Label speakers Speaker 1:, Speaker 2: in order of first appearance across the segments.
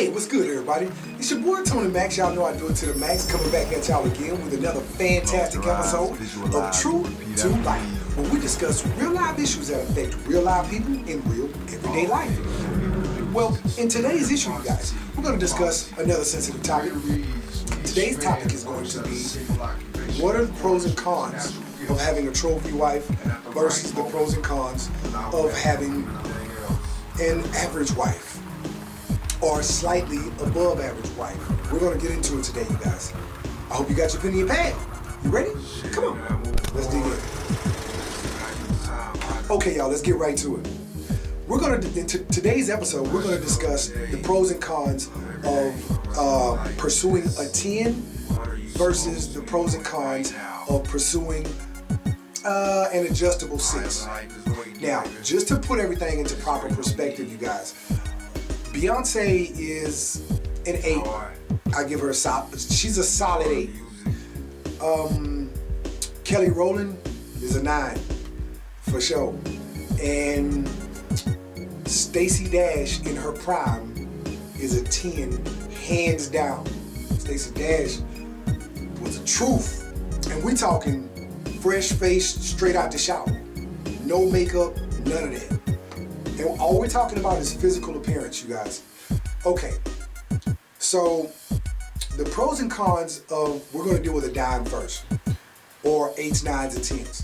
Speaker 1: Hey, what's good, everybody? It's your boy Tony Max. Y'all know I do it to the max. Coming back at y'all again with another fantastic episode of True to Life, where we discuss real life issues that affect real life people in real everyday life. Well, in today's issue, you guys, we're going to discuss another sensitive topic. Today's topic is going to be what are the pros and cons of having a trophy wife versus the pros and cons of having an average wife or slightly above average wife. We're going to get into it today, you guys. I hope you got your pen and your pad. You ready? Come on. Let's dig in. Okay, y'all, let's get right to it. We're going to, in today's episode, we're going to discuss the pros and cons of pursuing a 10 versus the pros and cons of pursuing an adjustable 6. Now, just to put everything into proper perspective, you guys, Beyonce is an 8. I give her a solid. She's a solid 8. Kelly Rowland is a 9 for sure, and Stacey Dash in her prime is a 10, hands down. Stacey Dash was the truth, and we talking fresh face, straight out the shower, no makeup, none of that. And all we're talking about is physical appearance, you guys. Okay, so the pros and cons of, we're going to deal with a dime first, or 8s, 9s, and 10s.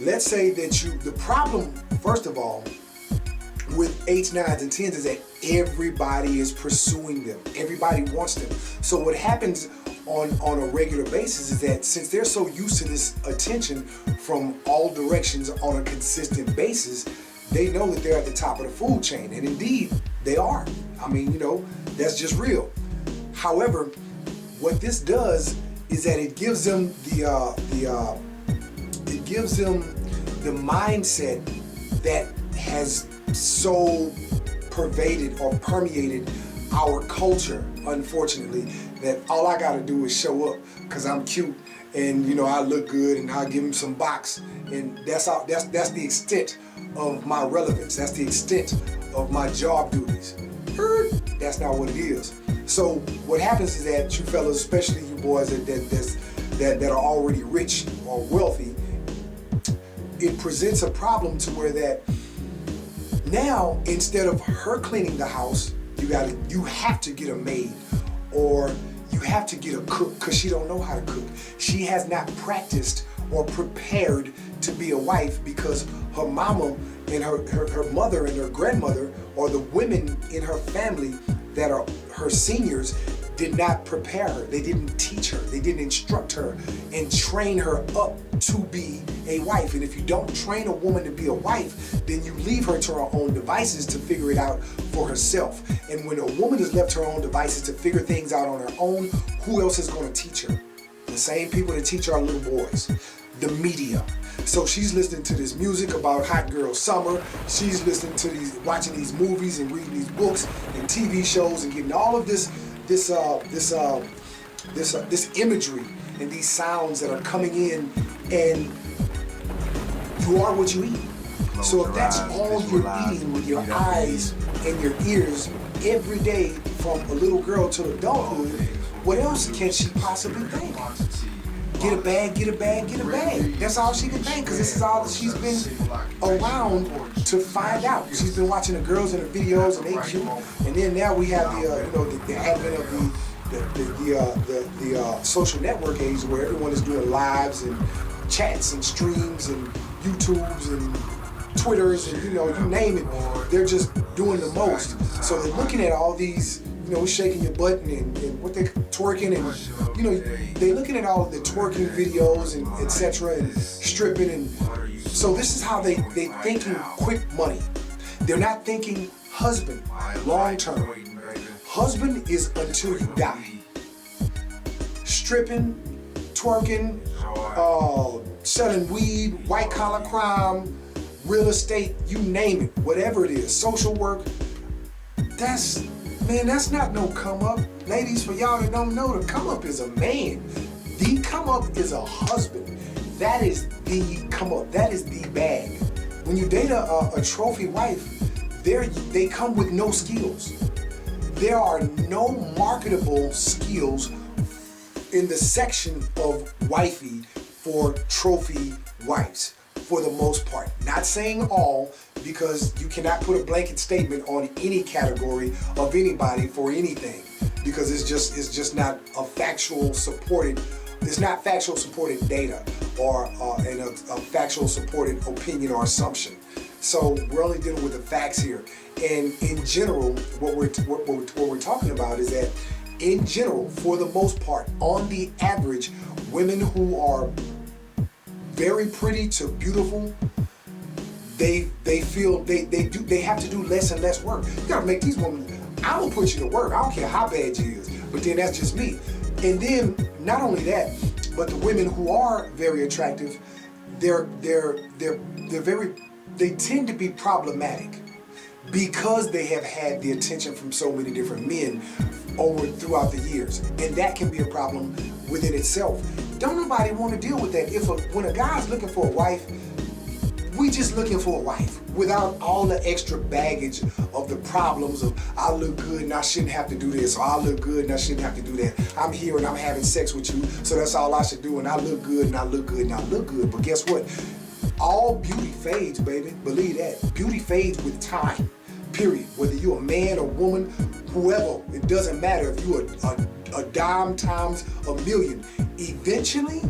Speaker 1: Let's say that the problem, first of all, with 8s, 9s, and 10s is that everybody is pursuing them. Everybody wants them. So what happens on a regular basis is that since they're so used to this attention from all directions on a consistent basis, they know that they're at the top of the food chain, and indeed they are. I mean, you know, that's just real. However, what this does is that it gives them the mindset that has so pervaded or permeated our culture, unfortunately, that all I gotta do is show up because I'm cute and, you know, I look good and I give them some box, and that's the extent of my relevance. That's the extent of my job duties. That's not what it is. So what happens is that you fellas, especially you boys that are already rich or wealthy, it presents a problem to where that now instead of her cleaning the house, you have to get a maid, or you have to get a cook because she don't know how to cook. She has not practiced or prepared to be a wife because her mama and her mother and her grandmother, or the women in her family that are her seniors, did not prepare her. They didn't teach her. They didn't instruct her and train her up to be a wife. And if you don't train a woman to be a wife, then you leave her to her own devices to figure it out for herself. And when a woman is left to her own devices to figure things out on her own, who else is going to teach her? The same people that teach our little boys, the media. So she's listening to this music about hot girl summer. She's listening to watching these movies and reading these books and TV shows and getting all of this imagery and these sounds that are coming in, and you are what you eat. So if that's all you're eating with your eyes and your ears every day from a little girl to adulthood, what else can she possibly think? Get a bag, get a bag, get a bag. That's all she can think, because this is all that she's been around to find out. She's been watching the girls in the videos and they cute, and then now we have the advent of the social network age where everyone is doing lives and chats and streams and YouTubes and Twitters and you name it. They're just doing the most. So they're looking at all these, shaking your butt and what they twerking and they're looking at all of the twerking videos and etc. and stripping, and so this is how they thinking quick money. They're not thinking husband long term. Husband is until you die. Stripping, twerking, selling weed, white collar crime, real estate, you name it, whatever it is, social work. That's not no come up. Ladies, for y'all that don't know, the come up is a man. The come up is a husband. That is the come up. That is the bag. When you date a trophy wife, they come with no skills. there are no marketable skills in the section of wifey for trophy wives, for the most part. Not saying all, because you cannot put a blanket statement on any category of anybody for anything, because it's just not a factual supported. It's not factual supported data or a factual supported opinion or assumption. So we're only dealing with the facts here. And in general, what we're talking about is that in general, for the most part, on the average, women who are very pretty to beautiful, they feel they have to do less and less work. You gotta make these women. I'm gonna put you to work. I don't care how bad you is, but then that's just me. And then not only that, but the women who are very attractive, they tend to be problematic because they have had the attention from so many different men throughout the years, and that can be a problem within itself. Don't nobody want to deal with that. When a guy's looking for a wife, we just looking for a wife without all the extra baggage of the problems of I look good and I shouldn't have to do this, or I look good and I shouldn't have to do that. I'm here and I'm having sex with you, so that's all I should do, and I look good and I look good and I look good. But guess what? All beauty fades, baby. Believe that. Beauty fades with time. Period. Whether you're a man or woman, whoever, it doesn't matter if you're a dime times a million. Eventually,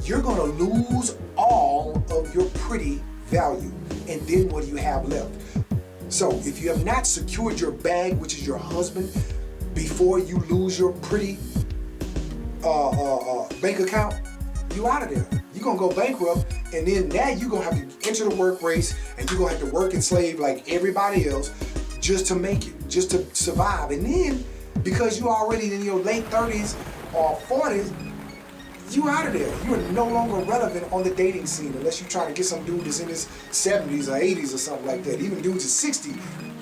Speaker 1: you're gonna lose all of your pretty value. And then what do you have left? So if you have not secured your bag, which is your husband, before you lose your pretty bank account, you out of there. You're gonna go bankrupt, and then now you're gonna have to enter the work race, and you're gonna have to work and slave like everybody else just to make it, just to survive. And then, because you're already in your late 30s or 40s, you out of there. You are no longer relevant on the dating scene unless you're trying to get some dude that's in his 70s or 80s or something like that. Even dudes at 60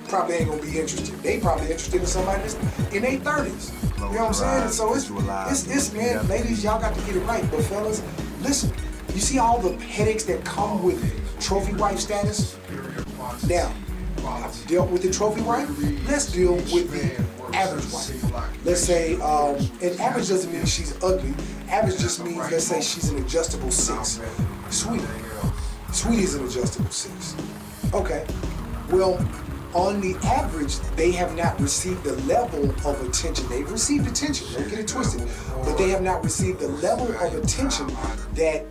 Speaker 1: probably ain't gonna be interested. They probably interested in somebody that's in their 30s. You know what I'm saying? So it's man, ladies, y'all got to get it right. But fellas, listen, you see all the headaches that come with trophy wife status? Now, I've dealt with the trophy wife. Let's deal with the average wife. Let's say, and average doesn't mean she's ugly. Average just means, let's say she's an adjustable 6. Sweetie's an adjustable 6. Okay. Well, on the average, they have not received the level of attention. They've received attention, don't get it twisted, but they have not received the level of attention that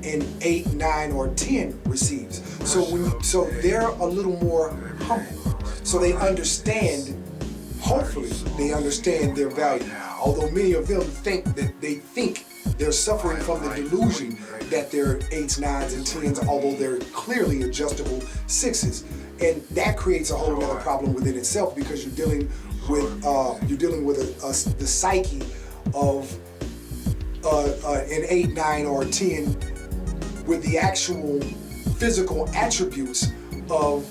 Speaker 1: an 8, 9, or 10 receives. So they're a little more humble. So they understand, hopefully, they understand their value. Although many of them think they're suffering from the delusion that they're 8s, 9s, and 10s, although they're clearly adjustable 6s. And that creates a whole other problem within itself, because you're dealing with the psyche of an 8, 9, or 10 with the actual physical attributes of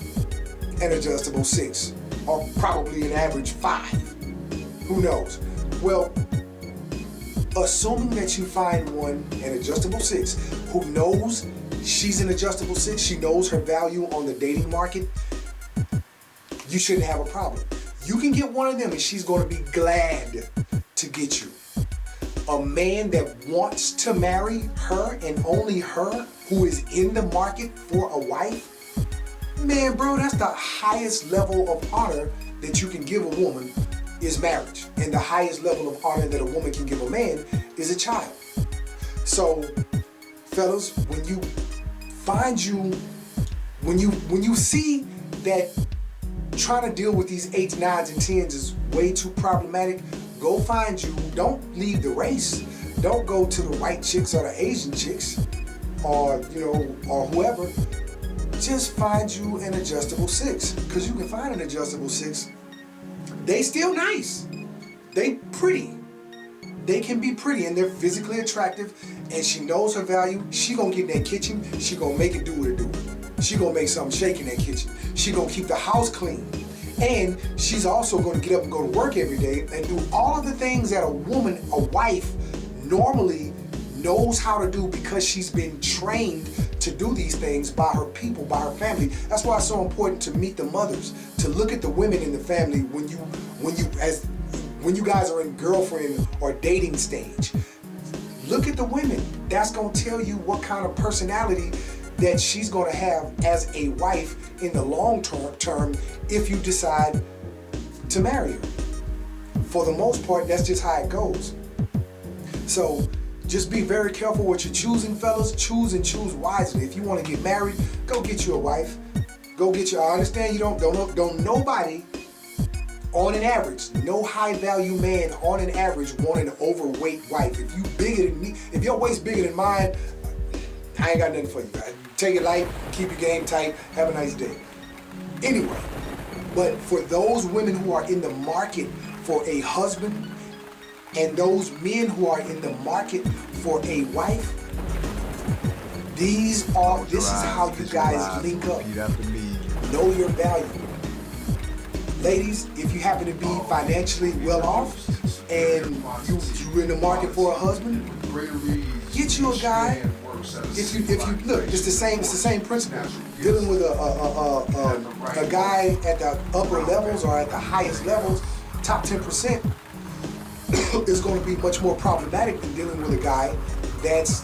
Speaker 1: an adjustable 6, or probably an average 5. Who knows? Well, assuming that you find one, an adjustable 6, who knows she's an adjustable 6, she knows her value on the dating market, you shouldn't have a problem. You can get one of them and she's going to be glad to get you. A man that wants to marry her and only her, who is in the market for a wife, man, bro, that's the highest level of honor that you can give a woman, is marriage. And the highest level of honor that a woman can give a man is a child. So, fellas, when you see that trying to deal with these 8s, 9s, and 10s is way too problematic, go find you. Don't leave the race. Don't go to the white chicks or the Asian chicks, or or whoever. Just find you an adjustable 6, because you can find an adjustable 6. They still nice. They pretty. They can be pretty, and they're physically attractive, and she knows her value. She gonna get in that kitchen. She gonna make it do what it do. She gonna make something shake in that kitchen. She gonna keep the house clean. And she's also gonna get up and go to work every day and do all of the things that a wife, normally knows how to do, because she's been trained to do these things by her people, by her family. That's why it's so important to meet the mothers, to look at the women in the family when you, as when you guys are in girlfriend or dating stage, look at the women. That's gonna tell you what kind of personality that she's gonna have as a wife in the long term if you decide to marry her. For the most part, that's just how it goes. So just be very careful what you're choosing, fellas. Choose and choose wisely. If you want to get married, go get you a wife. Go get you. I understand you don't nobody on an average, no high value man on an average want an overweight wife. If you bigger than me, if your waist bigger than mine, I ain't got nothing for you. Take it light, keep your game tight, have a nice day. Anyway, but for those women who are in the market for a husband and those men who are in the market for a wife, this is how you guys link up. Know your value. Ladies, if you happen to be financially well off and you're in the market for a husband, get you a guy. If you look, it's the same principle. Dealing with a guy at the upper levels or at the highest levels, top 10%, is going to be much more problematic than dealing with a guy that's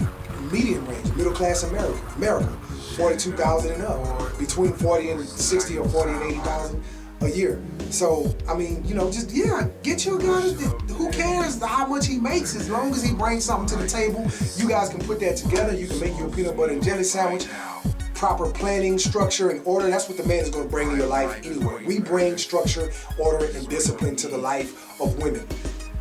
Speaker 1: medium range, middle class America, 42,000 and up, between 40 and 60 or 40 and 80,000 a year. So, I mean, just, get you a guy. Who cares how much he makes as long as he brings something to the table? You guys can put that together. You can make your peanut butter and jelly sandwich. Proper planning, structure, and order. That's what the man is going to bring to your life anyway. We bring structure, order, and discipline to the life of women.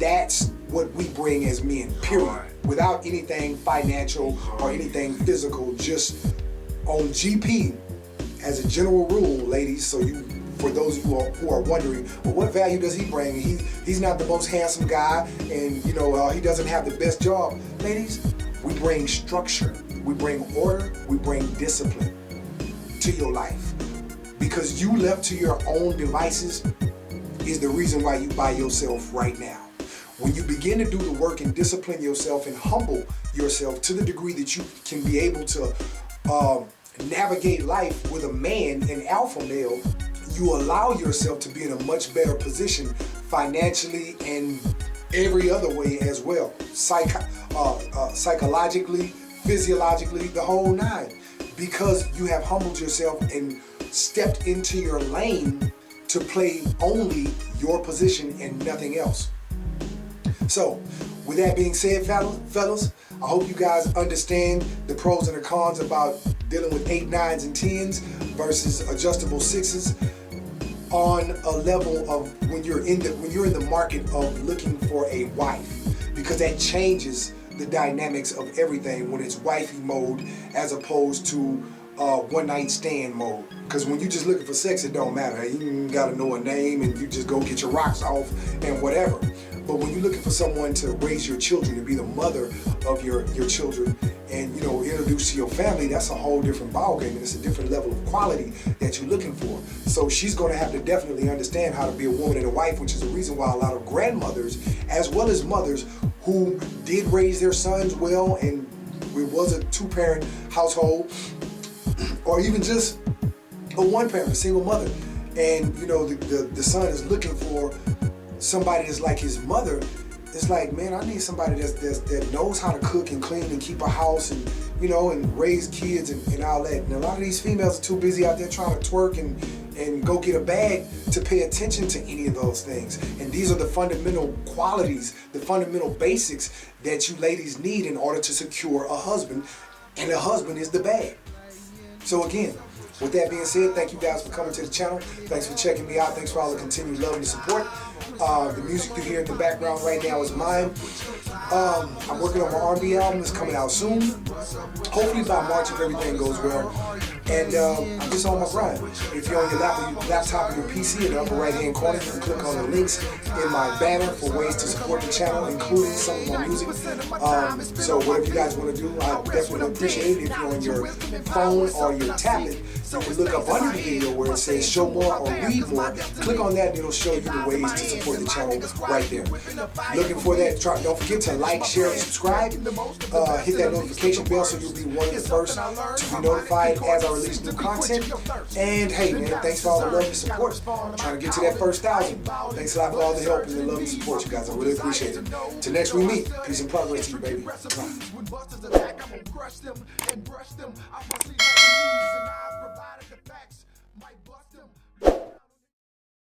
Speaker 1: That's what we bring as men, period. Without anything financial or anything physical, just on GP as a general rule, ladies. So for those of you who are wondering, well, what value does he bring? He's not the most handsome guy, and he doesn't have the best job. Ladies, we bring structure, we bring order, we bring discipline to your life. Because you left to your own devices is the reason why you by yourself right now. When you begin to do the work and discipline yourself and humble yourself to the degree that you can be able to navigate life with a man, an alpha male, you allow yourself to be in a much better position financially and every other way as well. Psychologically, physiologically, the whole nine. Because you have humbled yourself and stepped into your lane to play only your position and nothing else. So, with that being said, fellas, I hope you guys understand the pros and the cons about dealing with 8, 9s, and 10s versus adjustable 6s on a level of when you're in the market of looking for a wife, because that changes the dynamics of everything when it's wifey mode as opposed to one night stand mode. Because when you're just looking for sex, it don't matter. You gotta know a name and you just go get your rocks off and whatever. But when you're looking for someone to raise your children, to be the mother of your children, and introduce to your family, that's a whole different ballgame, and it's a different level of quality that you're looking for. So she's going to have to definitely understand how to be a woman and a wife, which is the reason why a lot of grandmothers, as well as mothers who did raise their sons well, and it was a 2-parent household, or even just a 1-parent, a single mother, and the son is looking for somebody that's like his mother. It's like, man, I need somebody that knows how to cook and clean and keep a house and and raise kids and all that. And a lot of these females are too busy out there trying to twerk and go get a bag to pay attention to any of those things. And these are the fundamental qualities, the fundamental basics that you ladies need in order to secure a husband, and a husband is the bag. So again, with that being said, thank you guys for coming to the channel. Thanks for checking me out. Thanks for all the continued love and support. The music you hear in the background right now is mine. I'm working on my R&B album. It's coming out soon. Hopefully by March if everything goes well. And I'm just on my grind. If you're on your laptop or your PC in the upper right hand corner, you can click on the links in my banner for ways to support the channel, including some of my music. So whatever you guys want to do, I definitely appreciate it. If you're on your phone or your tablet, you can look up under the video where it says show more or read more. Click on that and it'll show you the ways to support the channel right there. Looking for that, don't forget to like, share, and subscribe. Hit that notification bell so you'll be one of the first to be notified as I release new content. And hey man, thanks for all the love and support. I'm trying to get to that first 1,000. Thanks a lot for all the help and the love and support, you guys. I really appreciate it. Till next we meet, peace and progress to you, baby. Bye.